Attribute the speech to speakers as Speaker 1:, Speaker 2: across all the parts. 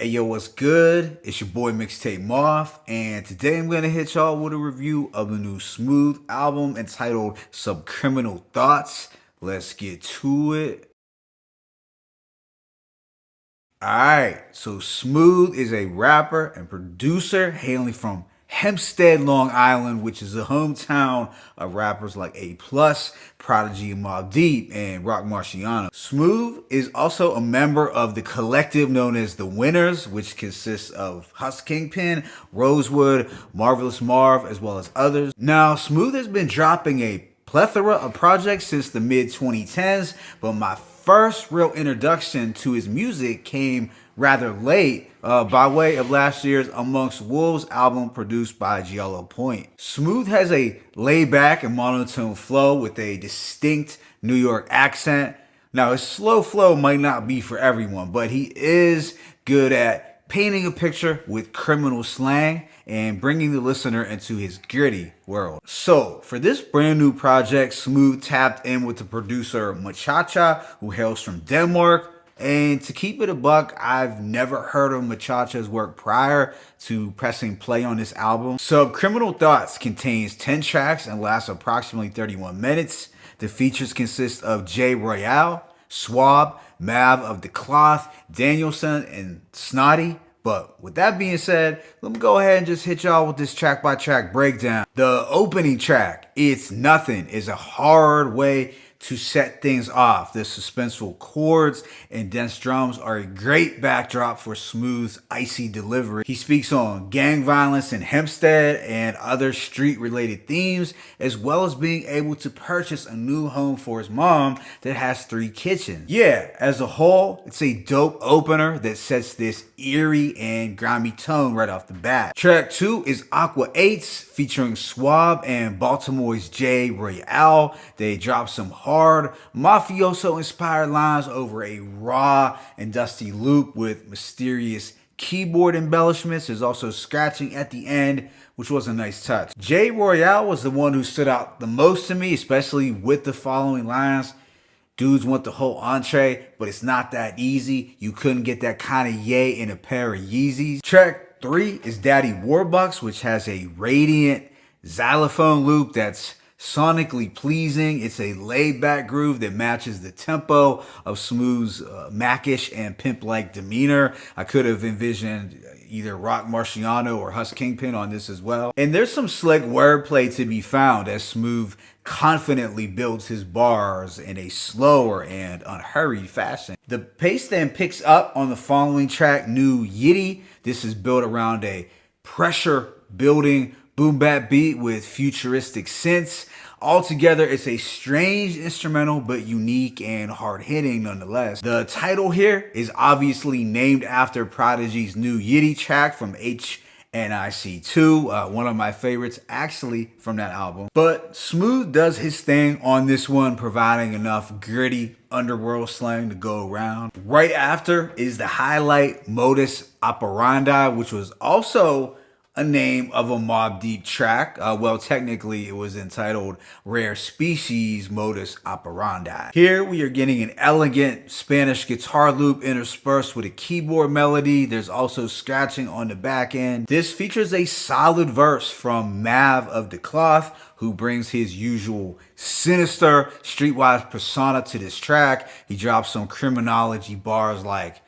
Speaker 1: Hey yo, what's good? It's your boy Mixtape Moth, and today I'm gonna hit y'all with a review of the new Smoovth album entitled Subcriminal Thoughts. Let's get to it. Alright, so Smoovth is a rapper and producer hailing from Hempstead, Long Island, which is the hometown of rappers like A Plus, Prodigy, Mobb Deep, and Rock Marciano. Smoovth is also a member of the collective known as The Winners, which consists of Husk Kingpin, Rosewood, Marvelous Marv, as well as others. Now, Smoovth has been dropping a plethora of projects since the mid 2010s, but my first real introduction to his music came rather late by way of last year's Amongst Wolves album produced by Giallo Point. Smoovth has a laid-back and monotone flow with a distinct New York accent. Now, his slow flow might not be for everyone, but he is good at painting a picture with criminal slang and bringing the listener into his gritty world. So, for this brand new project, Smoovth tapped in with the producer Machacha, who hails from Denmark. And to keep it a buck, I've never heard of Machacha's work prior to pressing play on this album. Subcriminal Thoughts contains 10 tracks and lasts approximately 31 minutes. The features consist of J Royale, Swab, Mav of the Cloth, Danielson, and Snotty. But with that being said, let me go ahead and just hit y'all with this track by track breakdown. The opening track, It's Nothing, is a hard way to set things off. The suspenseful chords and dense drums are a great backdrop for Smooth's icy delivery. He speaks on gang violence in Hempstead and other street-related themes, as well as being able to purchase a new home for his mom that has 3 kitchens. Yeah, as a whole, it's a dope opener that sets this eerie and grimy tone right off the bat. Track 2 is Aqua 8s featuring Swab and Baltimore's J Royale. They drop some hard mafioso inspired lines over a raw and dusty loop with mysterious keyboard embellishments. There's also scratching at the end, which was a nice touch. J Royale was the one who stood out the most to me, especially with the following lines. Dudes want the whole entree, but it's not that easy. You couldn't get that kind of yay in a pair of Yeezys. Track 3 is Daddy Warbucks, which has a radiant xylophone loop that's sonically pleasing. It's a laid-back groove that matches the tempo of Smooth's Macish and pimp-like demeanor. I could have envisioned either Rock Marciano or Husk Kingpin on this as well. And there's some slick wordplay to be found as Smoovth confidently builds his bars in a slower and unhurried fashion. The pace then picks up on the following track, New Yeti. This is built around a pressure building boom bap beat with futuristic synths. Altogether, it's a strange instrumental, but unique and hard-hitting nonetheless. The title here is obviously named after Prodigy's New Yeti track from HNIC2, one of my favorites actually from that album. But Smoovth does his thing on this one, providing enough gritty underworld slang to go around. Right after is the highlight Modus Operandi, which was also a name of a Mobb Deep track. Well, technically it was entitled Rare Species Modus Operandi. Here we are getting an elegant Spanish guitar loop interspersed with a keyboard melody. There's also scratching on the back end. This features a solid verse from Mav of the Cloth, who brings his usual sinister streetwise persona to this track. He drops some criminology bars like,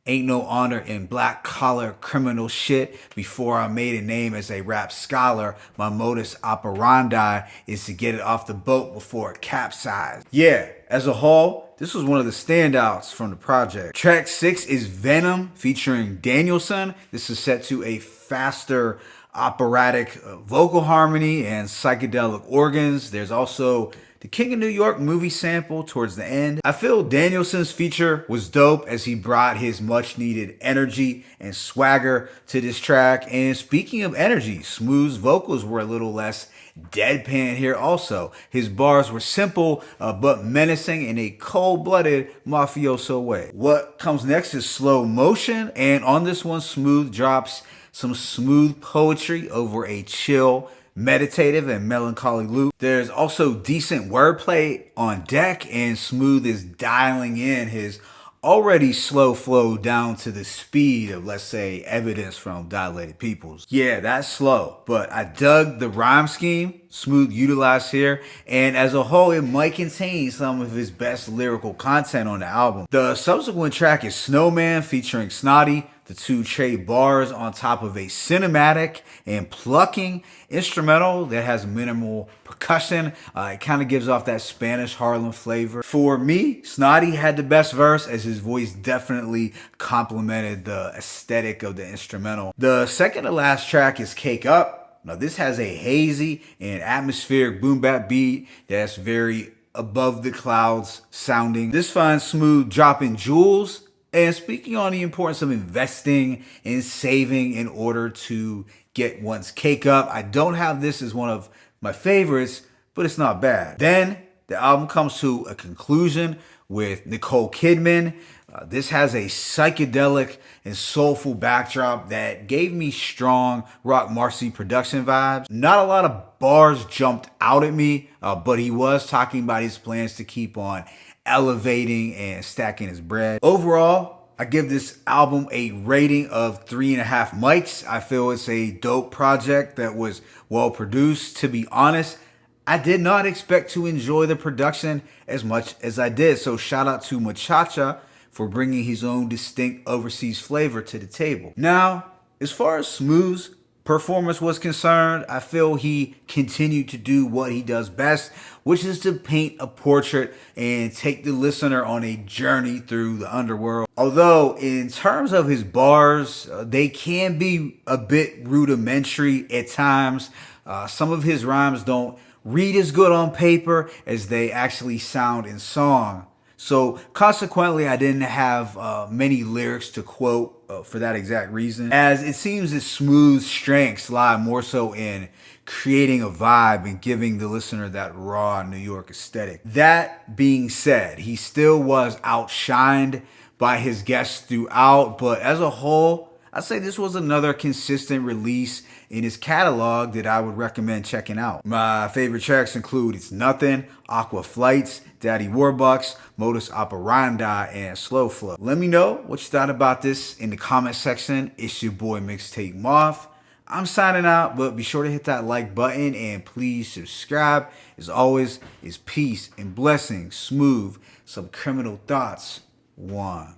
Speaker 1: ain't no honor in black collar criminal shit. Before I made a name as a rap scholar, my modus operandi is to get it off the boat before it capsized. Yeah, as a whole, this was one of the standouts from the project. Track 6 is Venom featuring Danielson. This is set to a faster operatic vocal harmony and psychedelic organs. There's also the King of New York movie sample towards the end. I feel Danielson's feature was dope as he brought his much needed energy and swagger to this track. And speaking of energy, Smooth's vocals were a little less deadpan here also. His bars were simple but menacing in a cold-blooded mafioso way. What comes next is Slow Motion, and on this one Smoovth drops some smooth poetry over a chill, meditative and melancholy loop. There's also decent wordplay on deck, and Smoovth is dialing in his already slow flow down to the speed of, let's say, Evidence from Dilated Peoples. Yeah, that's slow, but I dug the rhyme scheme Smoovth utilized here, and as a whole, it might contain some of his best lyrical content on the album. The subsequent track is Snowman featuring Snotty. The two trade bars on top of a cinematic and plucking instrumental that has minimal percussion. It kind of gives off that Spanish Harlem flavor. For me, Snotty had the best verse as his voice definitely complemented the aesthetic of the instrumental. The second to last track is Cake Up. Now this has a hazy and atmospheric boom bap beat that's very above the clouds sounding. This finds Smoovth dropping jewels and speaking on the importance of investing and saving in order to get one's cake up. I don't have this as one of my favorites, but it's not bad. Then the album comes to a conclusion with Nicole Kidman. This has a psychedelic and soulful backdrop that gave me strong Rock Marcy production vibes. Not a lot of bars jumped out at me, but he was talking about his plans to keep on elevating and stacking his bread. Overall, I give this album a rating of 3.5 mics. I feel it's a dope project that was well produced. To be honest, I did not expect to enjoy the production as much as I did. So shout out to Machacha for bringing his own distinct overseas flavor to the table. Now, as far as Smooth's performance was concerned, I feel he continued to do what he does best, which is to paint a portrait and take the listener on a journey through the underworld. Although in terms of his bars, they can be a bit rudimentary at times. Some of his rhymes don't read as good on paper as they actually sound in song. So consequently, I didn't have many lyrics to quote for that exact reason, as it seems that Smooth's strengths lie more so in creating a vibe and giving the listener that raw New York aesthetic. That being said, he still was outshined by his guests throughout, but as a whole, I'd say this was another consistent release in his catalog that I would recommend checking out. My favorite tracks include It's Nothing, Aqua Flights, Daddy Warbucks, Modus Operandi, and Slow Flow. Let me know what you thought about this in the comment section. It's your boy Mixtape Moth. I'm signing out, but be sure to hit that like button and please subscribe. As always, it's peace and blessings. Smoovth, Subcriminal Thoughts. 1.